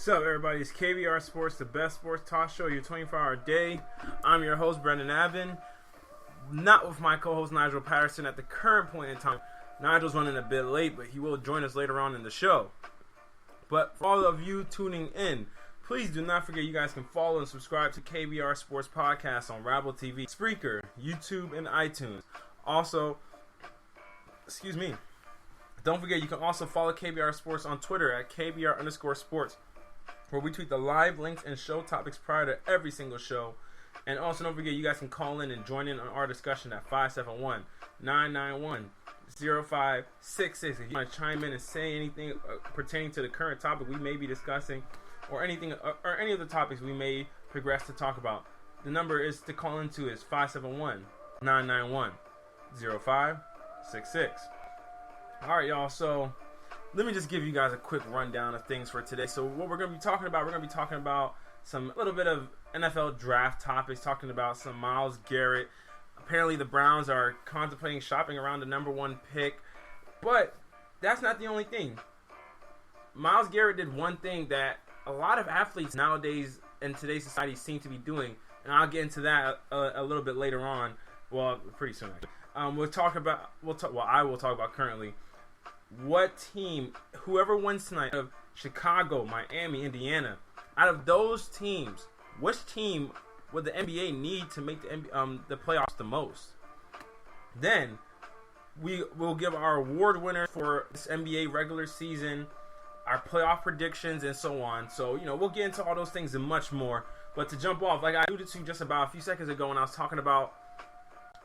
What's up, everybody? It's KBR Sports, the best sports talk show, your 24-hour day. I'm your host, Brendan Avin. Not with my co-host, Nigel Patterson, at the current point in time. Nigel's running a bit late, but he will join us later on in the show. But for all of you tuning in, please do not forget you guys can follow and subscribe to KBR Sports Podcast on Rabble TV, Spreaker, YouTube, and iTunes. Also, don't forget you can also follow KBR Sports on Twitter at KBR_sports, where we tweet the live links and show topics prior to every single show. And also don't forget you guys can call in and join in on our discussion at 571-991-0566. If you want to chime in and say anything pertaining to the current topic we may be discussing, or anything or any of the topics we may progress to talk about, the number is to call into is 571-991-0566. Alright, y'all, so let me just give you guys a quick rundown of things for today. So what we're going to be talking about, a little bit of NFL draft topics, talking about some Myles Garrett. Apparently the Browns are contemplating shopping around the number one pick, but that's not the only thing. Myles Garrett did one thing that a lot of athletes nowadays in today's society seem to be doing, and I'll get into that a little bit later on. Well, pretty soon. I will talk about currently what team, whoever wins tonight, of Chicago, Miami, Indiana, out of those teams, which team would the NBA need to make the playoffs the most? Then we will give our award winner for this NBA regular season, our playoff predictions, and so on. So, we'll get into all those things and much more. But to jump off, like I alluded to just about a few seconds ago when I was talking about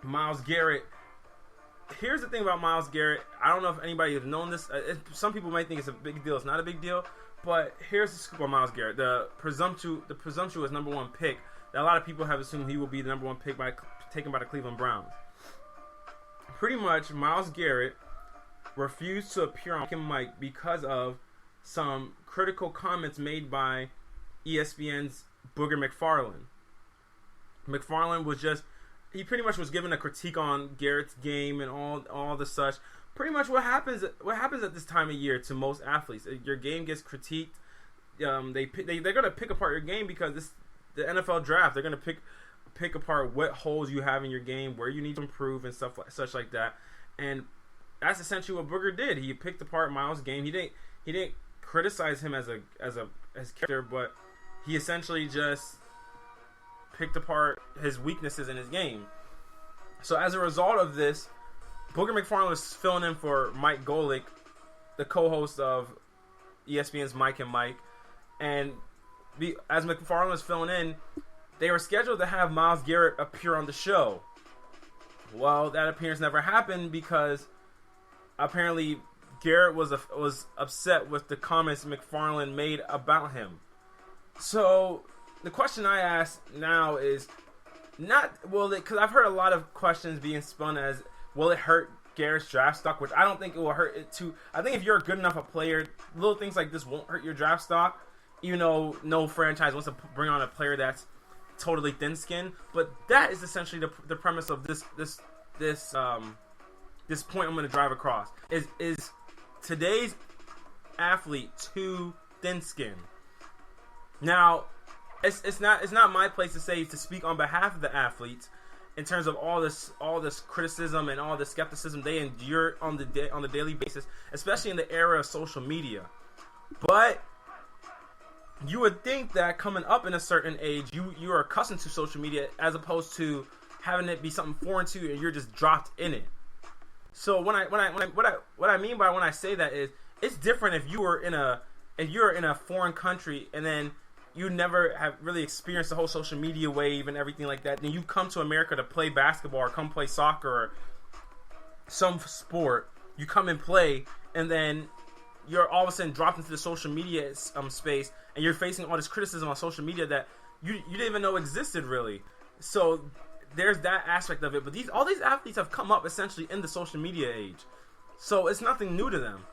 Myles Garrett, here's the thing about Myles Garrett. I don't know if anybody has known this. Some people might think it's a big deal. It's not a big deal. But here's the scoop on Myles Garrett. The presumptuous number one pick that a lot of people have assumed he will be the number one pick taken by the Cleveland Browns. Pretty much, Myles Garrett refused to appear on Mike&Mike because of some critical comments made by ESPN's Booger McFarland. McFarland was he pretty much was given a critique on Garrett's game and all the such. Pretty much what happens at this time of year to most athletes. Your game gets critiqued. They're gonna pick apart your game because the NFL draft. They're gonna pick apart what holes you have in your game, where you need to improve and such like that. And that's essentially what Booger did. He picked apart Myles' game. He didn't criticize him as character, but he essentially just picked apart his weaknesses in his game. So as a result of this, Booger McFarland was filling in for Mike Golick, the co-host of ESPN's Mike&Mike. And as McFarland was filling in, they were scheduled to have Myles Garrett appear on the show. Well, that appearance never happened because apparently Garrett was upset with the comments McFarland made about him. So the question I ask now is because I've heard a lot of questions being spun as, will it hurt Garrett's draft stock? Which I don't think it will hurt it too. I think if you're a good enough a player, little things like this won't hurt your draft stock. Even though no franchise wants to bring on a player that's totally thin-skinned, but that is essentially the premise of this point I'm going to drive across. Is today's athlete too thin-skinned? Now, it's not my place to speak on behalf of the athletes in terms of all this criticism and all the skepticism they endure on the daily basis, especially in the era of social media. But you would think that coming up in a certain age, you are accustomed to social media as opposed to having it be something foreign to you and you're just dropped in it. So what I mean by when I say that is, it's different if you're in a foreign country and then you never have really experienced the whole social media wave and everything like that. Then you come to America to play basketball or come play soccer or some sport. You come and play, and then you're all of a sudden dropped into the social media space, and you're facing all this criticism on social media that you didn't even know existed really. So there's that aspect of it. But all these athletes have come up essentially in the social media age, so it's nothing new to them.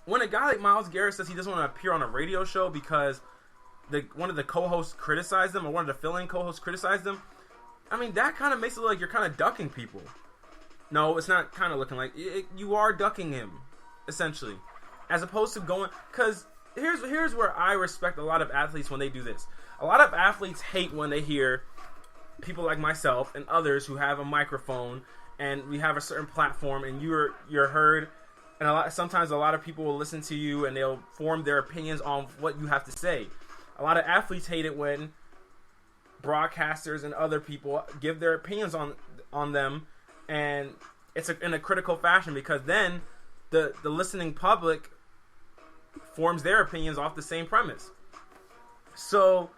When a guy like Myles Garrett says he doesn't want to appear on a radio show because one of the co-hosts criticized them, or one of the fill-in co-hosts criticized them, I mean, that kind of makes it look like you're kind of ducking people. No, it's not kind of looking like you are ducking him, essentially, as opposed to going, because here's where I respect a lot of athletes when they do this. A lot of athletes hate when they hear people like myself and others who have a microphone and we have a certain platform and you're heard, and sometimes a lot of people will listen to you and they'll form their opinions on what you have to say. A lot of athletes hate it when broadcasters and other people give their opinions on them, and it's in a critical fashion, because then the listening public forms their opinions off the same premise. So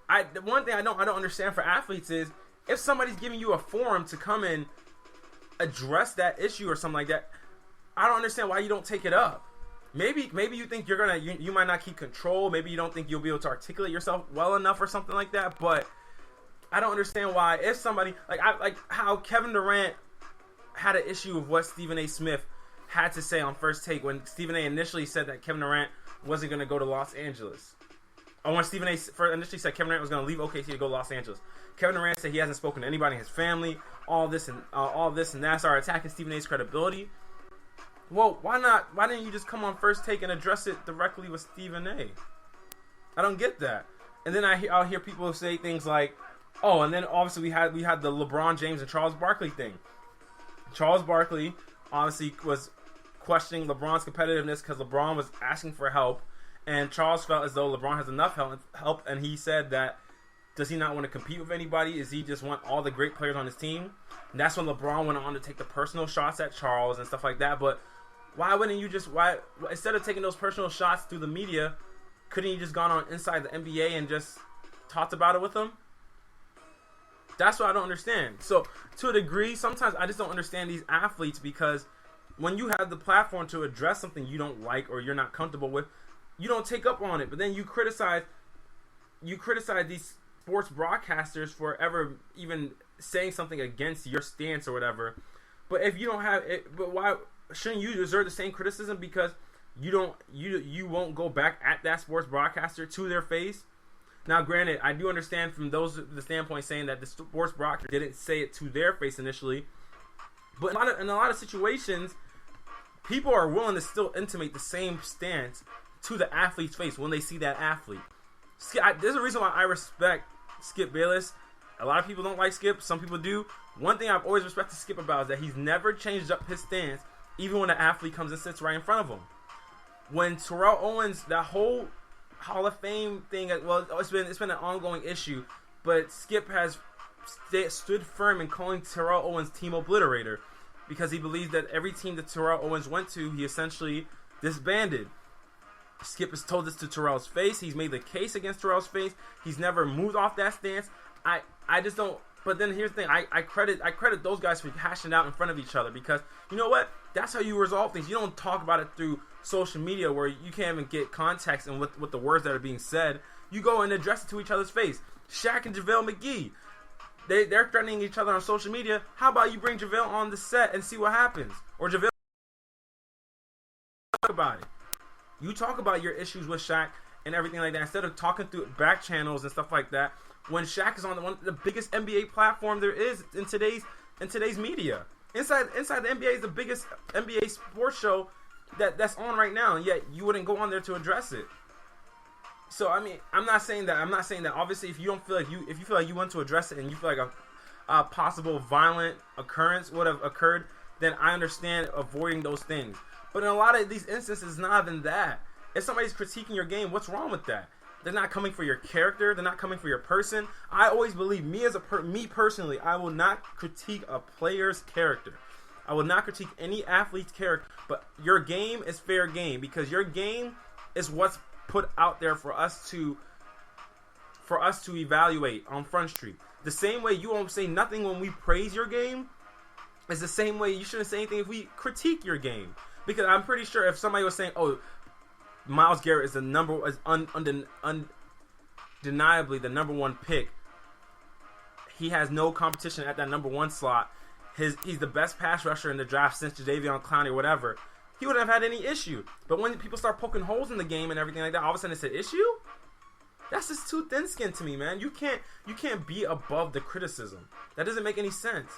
the one thing I don't understand for athletes is, if somebody's giving you a forum to come and address that issue or something like that, I don't understand why you don't take it up. Maybe you think you might not keep control. Maybe you don't think you'll be able to articulate yourself well enough or something like that. But I don't understand why, if somebody like how Kevin Durant had an issue with what Stephen A. Smith had to say on First Take when Stephen A. initially said that Kevin Durant wasn't going to go to Los Angeles. Or when Stephen A. initially said Kevin Durant was going to leave OKC to go to Los Angeles. Kevin Durant said he hasn't spoken to anybody in his family. All this and that started attacking Stephen A.'s credibility. Well, why not? Why didn't you just come on First Take and address it directly with Stephen A.? I don't get that. And then I'll hear people say things like, "Oh," and then obviously we had the LeBron James and Charles Barkley thing. Charles Barkley obviously was questioning LeBron's competitiveness because LeBron was asking for help, and Charles felt as though LeBron has enough help, and he said that, does he not want to compete with anybody? Does he just want all the great players on his team? And that's when LeBron went on to take the personal shots at Charles and stuff like that. But why wouldn't you instead of taking those personal shots through the media, couldn't you just gone on inside the NBA and just talked about it with them? That's what I don't understand. So to a degree, sometimes I just don't understand these athletes, because when you have the platform to address something you don't like or you're not comfortable with, you don't take up on it. But then you criticize these sports broadcasters for ever even saying something against your stance or whatever. But if you don't have it, but why shouldn't you deserve the same criticism because you won't go back at that sports broadcaster to their face? Now, granted, I do understand from the standpoint saying that the sports broadcaster didn't say it to their face initially, but in a lot of situations, people are willing to still intimate the same stance to the athlete's face when they see that athlete. There's a reason why I respect Skip Bayless. A lot of people don't like Skip. Some people do. One thing I've always respected Skip about is that he's never changed up his stance, even when an athlete comes and sits right in front of him. When Terrell Owens, that whole Hall of Fame thing, well, it's been an ongoing issue, but Skip has stood firm in calling Terrell Owens team obliterator, because he believes that every team that Terrell Owens went to, he essentially disbanded. Skip has told this to Terrell's face. He's made the case against Terrell's face. He's never moved off that stance. I just don't. But then here's the thing. I credit those guys for hashing out in front of each other, because you know what? That's how you resolve things. You don't talk about it through social media where you can't even get context and with the words that are being said. You go and address it to each other's face. Shaq and JaVale McGee, they're threatening each other on social media. How about you bring JaVale on the set and see what happens? Or JaVale, talk about it. You talk about your issues with Shaq and everything like that, instead of talking through back channels and stuff like that, when Shaq is on the biggest NBA platform there is in today's media. Inside the NBA is the biggest NBA sports show that's on right now, and yet you wouldn't go on there to address it. So I mean, I'm not saying that. Obviously, if you feel like you want to address it and you feel like a possible violent occurrence would have occurred, then I understand avoiding those things. But in a lot of these instances, it's not even that. If somebody's critiquing your game, what's wrong with that? They're not coming for your character. They're not coming for your person. I always believe, me personally, I will not critique a player's character. I will not critique any athlete's character. But your game is fair game, because your game is what's put out there for us to evaluate on Front Street. The same way you won't say nothing when we praise your game is the same way you shouldn't say anything if we critique your game. Because I'm pretty sure if somebody was saying, "Oh, Myles Garrett is undeniably the number one pick. He has no competition at that number one slot. He's the best pass rusher in the draft since Jadeveon Clowney or whatever." He wouldn't have had any issue. But when people start poking holes in the game and everything like that, all of a sudden it's an issue? That's just too thin-skinned to me, man. You can't be above the criticism. That doesn't make any sense.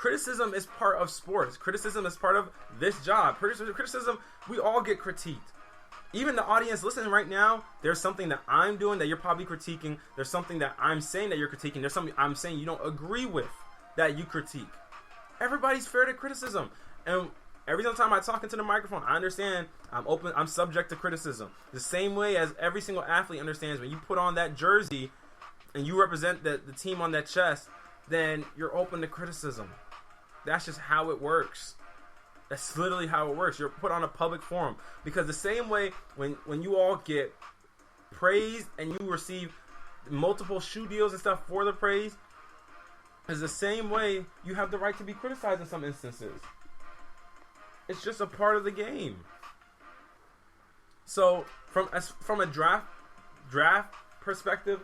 criticism is part of sports. Criticism is part of this job. Criticism, we all get critiqued. Even the audience listening right now, there's something that I'm doing that you're probably critiquing. There's something that I'm saying that you're critiquing. There's something I'm saying you don't agree with that you critique. Everybody's fair to criticism. And every time I talk into the microphone, I understand I'm open, I'm subject to criticism. The same way as every single athlete understands when you put on that jersey and you represent the team on that chest, then you're open to criticism. That's just how it works. That's literally how it works. You're put on a public forum. Because the same way when you all get praised and you receive multiple shoe deals and stuff for the praise, is the same way you have the right to be criticized in some instances. It's just a part of the game. So from a draft perspective,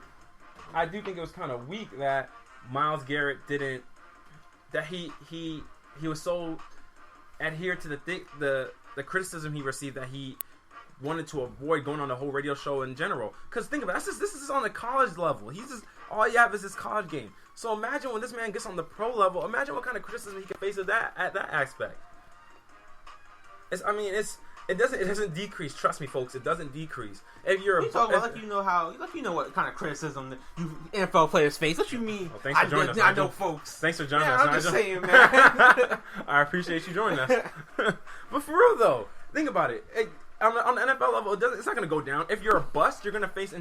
I do think it was kind of weak that Myles Garrett didn't, that he was so adhered to the criticism he received that he wanted to avoid going on the whole radio show in general. Because think about it, this is on the college level. He's just, all you have is his college game. So imagine when this man gets on the pro level, imagine what kind of criticism he can face at that aspect. It doesn't decrease. Trust me, folks, it doesn't decrease. If you're you know what kind of criticism you NFL players face. What you mean? Well, thanks for joining us. I know, folks. Thanks for joining us. I'm just saying, man. I appreciate you joining us. But for real though, think about it. On the NFL level, it's not going to go down. If you're a bust, you're going to face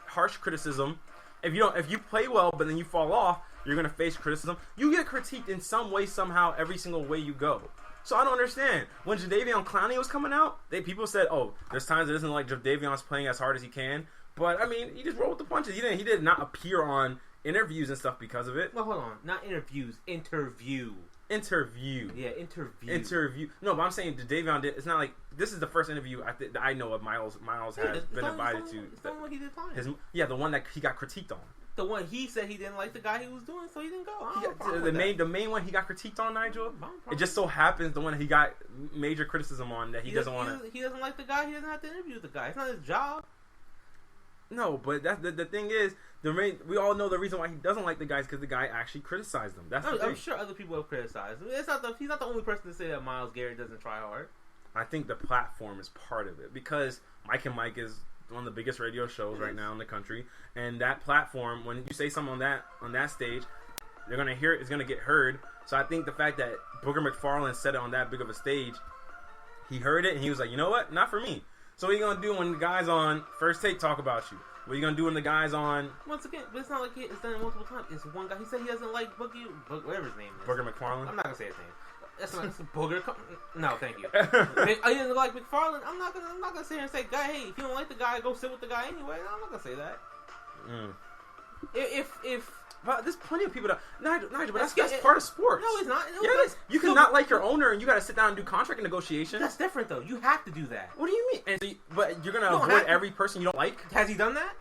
harsh criticism. If you play well, but then you fall off, you're going to face criticism. You get critiqued in some way, somehow, every single way you go. So I don't understand. When Jadeveon Clowney was coming out, people said, "Oh, there's times it isn't like Jadeveon's playing as hard as he can." But I mean, he just rolled with the punches. He did not appear on interviews and stuff because of it. Well, hold on, not interviews, interview. Yeah, interview. No, but I'm saying Jadeveon did. It's not like this is the first interview I know of Myles has been invited to. It's the one he did fine. The one that he got critiqued on. The one he said he didn't like the guy he was doing, so he didn't go. The main one he got critiqued on, Nigel. It just so happens the one he got major criticism on that he doesn't want to. He doesn't like the guy. He doesn't have to interview the guy. It's not his job. No, but that's the thing is we all know the reason why he doesn't like the guys because the guy actually criticized them. That's the thing. I'm sure other people have criticized him. He's not the only person to say that Myles Garrett doesn't try hard. I think the platform is part of it because Mike&Mike is one of the biggest radio shows right now in the country, and that platform, when you say something on that stage, they're gonna hear it. It's gonna get heard. So I think the fact that Booger McFarland said it on that big of a stage, he heard it and he was like, you know what, not for me. So what are you gonna do when the guys on First Take talk about you? What are you gonna do when the guys on? Once again, but it's not like it's done it multiple times. It's one guy. He said he doesn't like whatever his name is. Booger McFarland. I'm not gonna say his name. That's not Booger. No, thank you. I didn't like McFarland. I'm not gonna sit here and say, "Guy, hey, if you don't like the guy, go sit with the guy anyway." I'm not gonna say that. If but there's plenty of people that Nigel, but that's part of sports. No, it's not. Yeah, it is. You can not like your owner, and you got to sit down and do contract negotiations. That's different, though. You have to do that. What do you mean? And so but you're gonna avoid every person you don't like. Has he done that?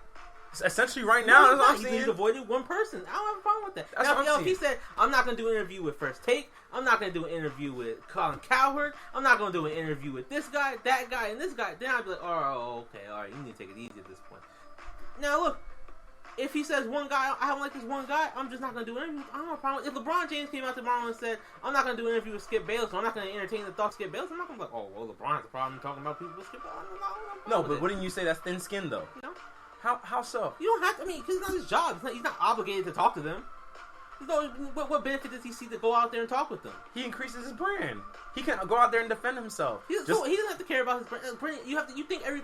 Essentially, right now, that's what I'm saying. He's avoided one person. I don't have a problem with that. Now, if he said, "I'm not going to do an interview with First Take. I'm not going to do an interview with Colin Cowherd. I'm not going to do an interview with this guy, that guy, and this guy," then I'd be like, "Oh, okay, all right. You need to take it easy at this point." Now, look, if he says one guy, I don't like this one guy, I'm just not going to do an interview. I don't have a problem. If LeBron James came out tomorrow and said, "I'm not going to do an interview with Skip Bayless, so I'm not going to entertain the thought of Skip Bayless," I'm not going to be like, "Oh, well, LeBron has a problem talking about people with Skip Bayless." No, but wouldn't you say that's thin skin, though? No. How so? You don't have to. I mean, because it's not his job. He's not obligated to talk to them. What benefit does he see to go out there and talk with them? He increases his brand. He can go out there and defend himself. He doesn't have to care about his brand. You think every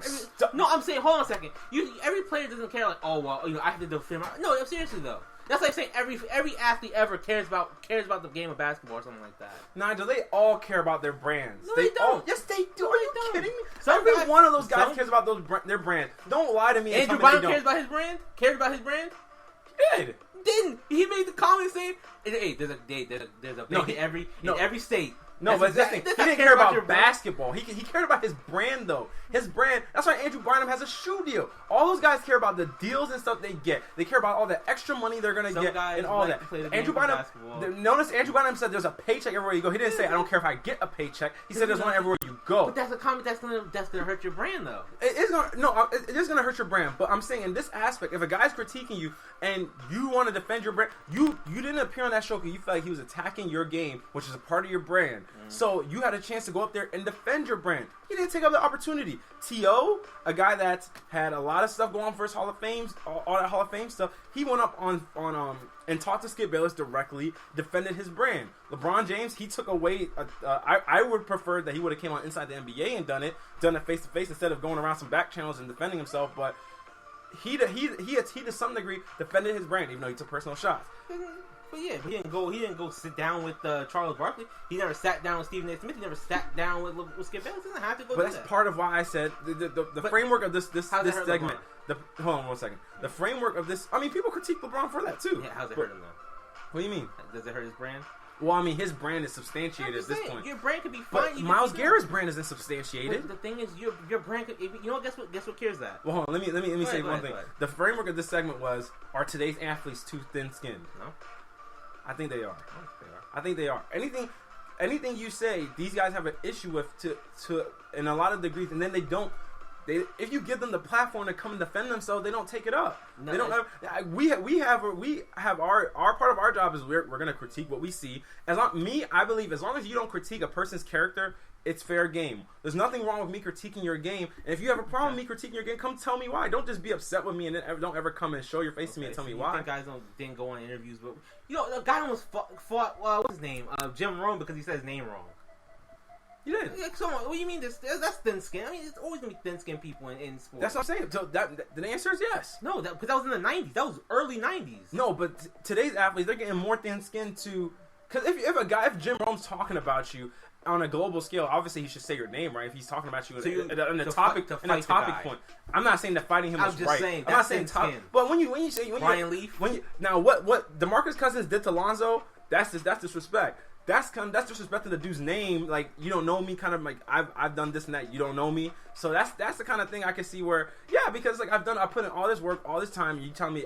no, I'm saying, hold on a second. Every player doesn't care like, oh well, I have to defend. No, seriously though. That's like saying every athlete ever cares about the game of basketball or something like that. Nigel, they all care about their brands. No, they don't. Yes, they do. Are you kidding me? Every one of those guys cares about their brand. Don't lie to me. Andrew Bynum cares about his brand. Cares about his brand. He did. Didn't he made the comment saying, "Hey, there's a bacon in every state." No, but he didn't care about basketball. He cared about his brand, though. His brand. That's why Andrew Bynum has a shoe deal. All those guys care about the deals and stuff they get. They care about all the extra money they're going to get and all that. Andrew Bynum, notice Andrew Bynum said there's a paycheck everywhere you go. He didn't say, I don't care if I get a paycheck. He said there's one everywhere you go. But that's a comment that's going to hurt your brand, though. It is going to hurt your brand. But I'm saying in this aspect, if a guy's critiquing you and you want to defend your brand, you didn't appear on that show because you felt like he was attacking your game, which is a part of your brand. So you had a chance to go up there and defend your brand. He didn't take up the opportunity. T.O., a guy that's had a lot of stuff going on for his Hall of Fame, all that Hall of Fame stuff, he went up on and talked to Skip Bayless directly, defended his brand. LeBron James, he took away. I would prefer that he would have came on Inside the NBA and done it face to face instead of going around some back channels and defending himself. But he to some degree defended his brand, even though he took personal shots. But yeah, he didn't go sit down with Charles Barkley. He never sat down with Stephen A. Smith. He never sat down with Skip Bayless. He doesn't have to go. But that's part of why I said the framework of this segment. Hold on 1 second. The framework of this. I mean, people critique LeBron for that too. Yeah, how's it hurt him though? What do you mean? Does it hurt his brand? Well, I mean, his brand is substantiated at this point. Your brand could be fine. But Myles Garrett's brand isn't substantiated. But the thing is, your brand could. You know, guess what cures that? Well, hold on, let me say one thing. The framework of this segment was: are today's athletes too thin-skinned? No. I think they are. I think they are. Anything you say, these guys have an issue with to in a lot of degrees, and then they don't. If you give them the platform to come and defend themselves, they don't take it up. No, they don't. We have our part of our job is we're going to critique what we see. I believe as long as you don't critique a person's character, it's fair game. There's nothing wrong with me critiquing your game. And if you have a problem with me critiquing your game, come tell me why. Don't just be upset with me and then don't ever come and show your face to me and tell me why. Think guys didn't go on interviews, but the guy almost fought what's his name, Jim Rome, because he said his name wrong. You did. What do you mean? That's thin skin. I mean, it's always gonna be thin skinned people in sports. That's what I'm saying. So the answer is yes. No, because that was in the '90s. That was early '90s. No, but today's athletes, they're getting more thin skinned too. Because if Jim Rome's talking about you on a global scale, obviously he should say your name, right? If he's talking about you in a topic point. I'm not saying that fighting him is right. Saying, I'm not saying top. But when you say Brian Leaf, now what DeMarcus Cousins did to Lonzo, that's disrespect. That's disrespecting the dude's name. Like, you don't know me, kind of like I've done this and that. You don't know me, so that's the kind of thing I can see where because like I put in all this work, all this time. You tell me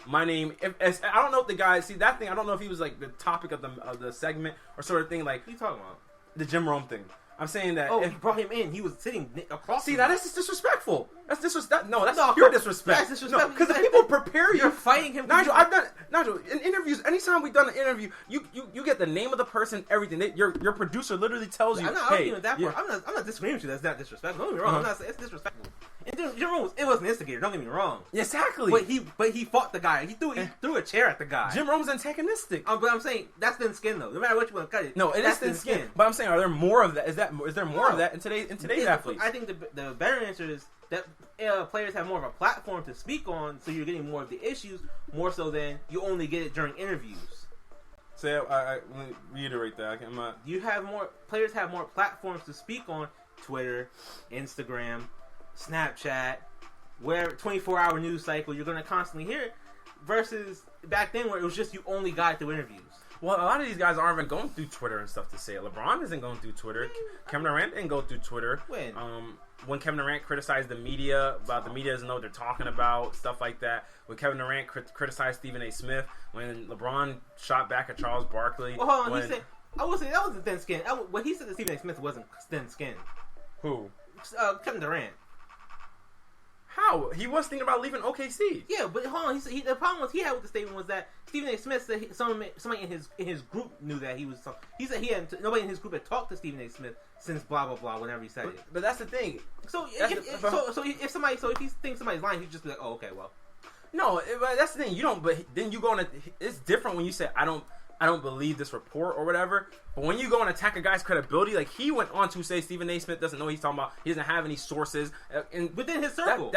my name. I don't know if the guy see that thing. I don't know if he was like the topic of the segment or sort of thing. Like, what are you talking about? The Jim Rome thing. I'm saying that. Oh, you brought him in. He was sitting across. See, that is disrespectful. That's disrespect. No, that's pure disrespect. That's disrespectful. Because the people prepare you. You're fighting him. Nigel, in interviews, anytime we've done an interview, you get the name of the person, everything. Your producer literally tells you. I'm not arguing with that part. I'm not disagreeing with you. That's not disrespectful. Don't get me wrong. It's disrespectful. And Jim Rome, it was an instigator. Don't get me wrong. Exactly. But he fought the guy. He threw a chair at the guy. Jim Rome's antagonistic. But I'm saying that's thin skin though. No matter what you want to cut it. No, it is thin skin. But I'm saying, are there more of that? Is there more of that in today's athletes? I think the better answer is that players have more of a platform to speak on, so you're getting more of the issues, more so than you only get it during interviews. Say, I reiterate that. Players have more platforms to speak on: Twitter, Instagram, Snapchat, where 24-hour news cycle. You're going to constantly hear it. Versus back then, where it was just you only got it through interviews. Well, a lot of these guys aren't even going through Twitter and stuff to say it. LeBron isn't going through Twitter. Kevin Durant didn't go through Twitter. When Kevin Durant criticized the media about the media doesn't know what they're talking about, stuff like that. When Kevin Durant criticized Stephen A. Smith. When LeBron shot back at Charles Barkley. Well, hold on. I would say that was a thin skin. What he said that Stephen A. Smith wasn't thin skin. Who? Kevin Durant. How? He was thinking about leaving OKC. Yeah, but hold on. The problem he had with the statement was that Stephen A. Smith said somebody in his group knew that he was. He said nobody in his group had talked to Stephen A. Smith since blah blah blah. Whenever he said it. But that's the thing. If he thinks somebody's lying, he'd just be like, oh, okay, well. No, but that's the thing. You don't. But then you go on. It's different when you say I don't believe this report or whatever. But when you go and attack a guy's credibility, like he went on to say Stephen A. Smith doesn't know what he's talking about. He doesn't have any sources. Within his circle.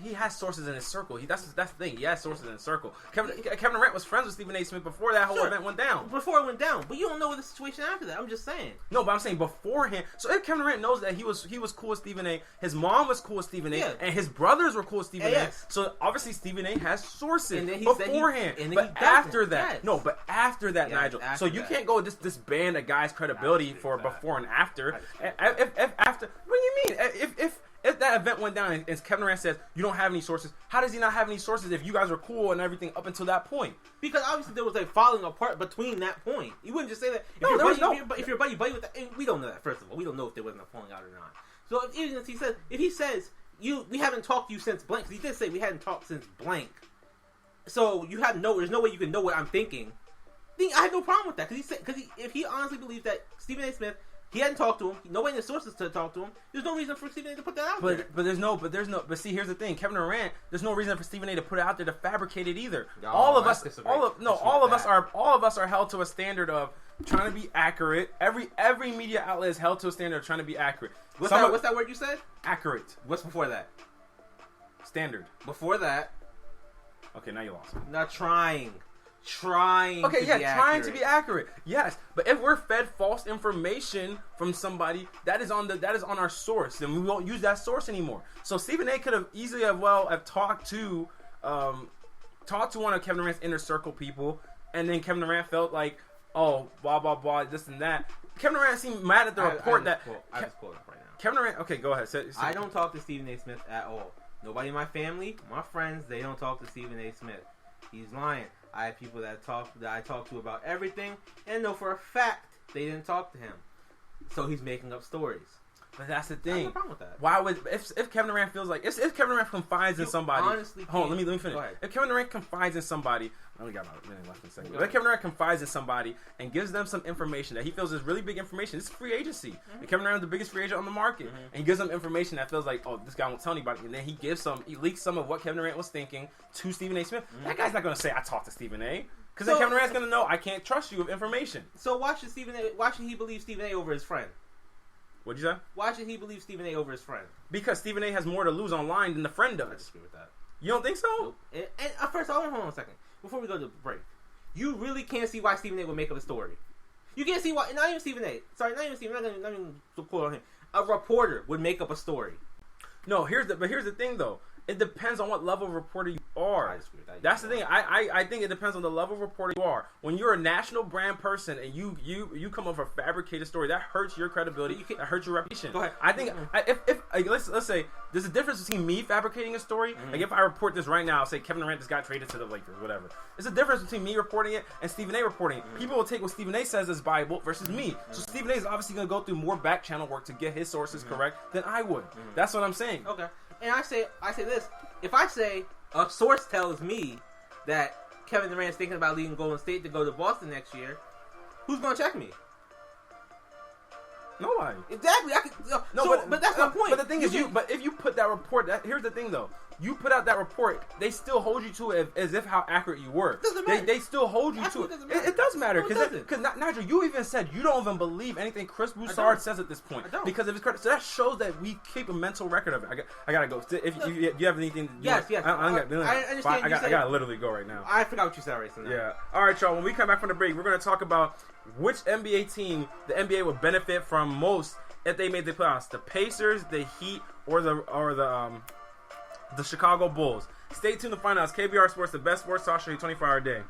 he has sources in his circle. That's the thing. He has sources in his circle. Kevin Durant was friends with Stephen A. Smith before that whole event went down. Before it went down, but you don't know the situation after that. I'm just saying. No, but I'm saying beforehand. So if Kevin Durant knows that he was cool with Stephen A., his mom was cool with Stephen A., and his brothers were cool with Stephen A. So obviously Stephen A. has sources beforehand. But after that, Nigel. So you can't go disband a guy's credibility for before and after. If after, what do you mean? If that event went down and Kevin Durant says you don't have any sources, how does he not have any sources if you guys were cool and everything up until that point? Because obviously there was a falling apart between that point. You wouldn't just say that if you're buddy with that. We don't know that. First of all, we don't know if there wasn't a falling out or not. So if he says we haven't talked to you since blank, because he did say we hadn't talked since blank. So there's no way you can know what I'm thinking. I have no problem with that because if he honestly believes that Stephen A. Smith. He hadn't talked to him. Nobody in the sources to talk to him. There's no reason for Stephen A. to put that out there. But see, here's the thing. Kevin Durant, there's no reason for Stephen A. to put it out there to fabricate it either. All of us are held to a standard of trying to be accurate. Every media outlet is held to a standard of trying to be accurate. What's that word you said? Accurate. What's before that? Standard. Before that. Okay, now you lost. Not trying to be accurate. Yes, but if we're fed false information from somebody, that is on our source, and we won't use that source anymore. So Stephen A. could have easily have talked to one of Kevin Durant's inner circle people, and then Kevin Durant felt like, oh, blah blah blah, this and that. Kevin Durant seemed mad at the report that I just pulled up right now. Kevin Durant. Okay, go ahead. I don't talk to Stephen A. Smith at all. Nobody in my family, my friends, they don't talk to Stephen A. Smith. He's lying. I have people that I talk to about everything and know for a fact they didn't talk to him. So he's making up stories. But that's the thing. I have no problem with that. Why would if Kevin Durant feels like if Kevin Durant confides in somebody? Honestly, hold on, let me finish. If Kevin Durant confides in somebody, I only got about a minute left in a second. But if Kevin Durant confides in somebody and gives them some information that he feels is really big information, it's free agency. Mm-hmm. And Kevin Durant is the biggest free agent on the market, and he gives them information that feels like, oh, this guy won't tell anybody, and then he leaks some of what Kevin Durant was thinking to Stephen A. Smith. Mm-hmm. That guy's not going to say I talked to Stephen A. Because then Kevin Durant's going to know I can't trust you with information. So why should he believe Stephen A. over his friend? What'd you say? Why should he believe Stephen A. over his friend? Because Stephen A. has more to lose online than the friend does. I disagree with that. You don't think so? Nope. And first, hold on a second. Before we go to the break, you really can't see why Stephen A. would make up a story. You can't see why. Not even Stephen A. Sorry, not even Stephen. Not even to quote on him. A reporter would make up a story. No, here's the thing though. It depends on what level of reporter you are. I disagree with that. That's the thing. I think it depends on the level of reporter you are. When you're a national brand person and you come up with a fabricated story, that hurts your credibility. That hurts your reputation. Go ahead. I think let's say there's a difference between me fabricating a story. Mm-hmm. Like if I report this right now, say Kevin Durant just got traded to the Lakers, whatever. There's a difference between me reporting it and Stephen A. reporting it. Mm-hmm. People will take what Stephen A. says as Bible versus me. Mm-hmm. So Stephen A. is obviously going to go through more back channel work to get his sources correct than I would. Mm-hmm. That's what I'm saying. Okay. And I say this. If I say a source tells me that Kevin Durant is thinking about leaving Golden State to go to Boston next year, who's going to check me? Nobody. Exactly. But that's my point. But the thing is, but if you put that report, here's the thing though. You put out that report, they still hold you to it as if how accurate you were. Doesn't matter. They still hold you to it. It does matter because Nigel, you even said you don't even believe anything Chris Broussard says at this point because of his credit. So that shows that we keep a mental record of it. I gotta go. If you have anything, yes. I understand. I gotta literally go right now. I forgot what you said right now. Yeah. All right, y'all. When we come back from the break, we're gonna talk about which NBA team the NBA would benefit from most if they made the playoffs: the Pacers, the Heat, or the Chicago Bulls. Stay tuned to find out. It's KBR Sports, the best sports talk show 24-hour day.